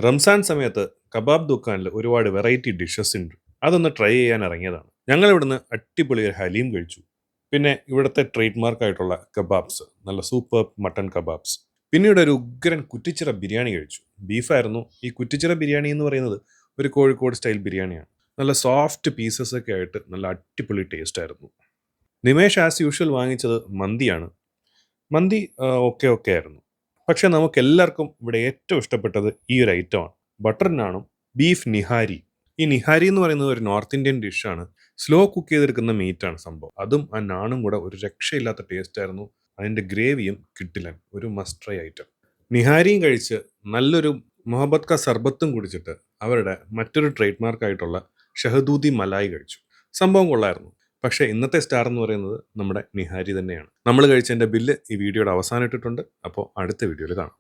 റംസാൻ സമയത്ത് കബാബ് ദുക്കാനിൽ ഒരുപാട് variety dishes ഉണ്ട്. അതൊന്ന് ട്രൈ ചെയ്യാൻ ഇറങ്ങിയതാണ്. ഞങ്ങൾ ഇവിടുന്ന് അടിപൊളി ഒരു ഹലീം കഴിച്ചു. പിന്നെ ഇവിടുത്തെ ട്രേഡ് മാർക്കായിട്ടുള്ള കബാബ്സ്, നല്ല സൂപ്പർ മട്ടൺ കബാബ്സ്. പിന്നീട് ഒരു ഉഗ്രൻ കുറ്റിച്ചിറ ബിരിയാണി കഴിച്ചു. ബീഫായിരുന്നു. ഈ കുറ്റിച്ചിറ ബിരിയാണി എന്ന് പറയുന്നത് ഒരു കോഴിക്കോട് സ്റ്റൈൽ ബിരിയാണിയാണ്. നല്ല സോഫ്റ്റ് പീസസ് ഒക്കെ ആയിട്ട് നല്ല അടിപൊളി ടേസ്റ്റ് ആയിരുന്നു. നിമേഷ് ആസ് യൂഷ്വൽ വാങ്ങിച്ചത് മന്തിയാണ്. മന്തി ഓക്കെ ഓക്കെ ആയിരുന്നു. പക്ഷെ നമുക്ക് എല്ലാവർക്കും ഇവിടെ ഏറ്റവും ഇഷ്ടപ്പെട്ടത് ഈ ഒരു ഐറ്റമാണ്, ബട്ടർ നാണും ബീഫ് നിഹാരി. ഈ നിഹാരി എന്ന് പറയുന്നത് ഒരു നോർത്ത് ഇന്ത്യൻ ഡിഷാണ്. സ്ലോ കുക്ക് ചെയ്തെടുക്കുന്ന മീറ്റാണ് സംഭവം. അതും ആ നാണും കൂടെ ഒരു രക്ഷയില്ലാത്ത ടേസ്റ്റ് ആയിരുന്നു. അതിൻ്റെ ഗ്രേവിയും കിട്ടിലൻ, ഒരു മസ്റ്റ് ട്രൈ ഐറ്റം. നിഹാരിയും കഴിച്ച് നല്ലൊരു മുഹബത്ത് ക സർബത്തും കുടിച്ചിട്ട് അവരുടെ മറ്റൊരു ട്രേഡ് മാർക്കായിട്ടുള്ള ഷഹദൂദി മലായി കഴിച്ചു. സംഭവം കൊള്ളായിരുന്നു. പക്ഷേ ഇന്നത്തെ സ്റ്റാർ എന്ന് പറയുന്നത് നമ്മുടെ നിഹാരി തന്നെയാണ്. നമ്മൾ കഴിച്ചതിൻ്റെ ബില്ല് ഈ വീഡിയോയുടെ അവസാനം ഇട്ടിട്ടുണ്ട്. അപ്പോൾ അടുത്ത വീഡിയോയിൽ കാണാം.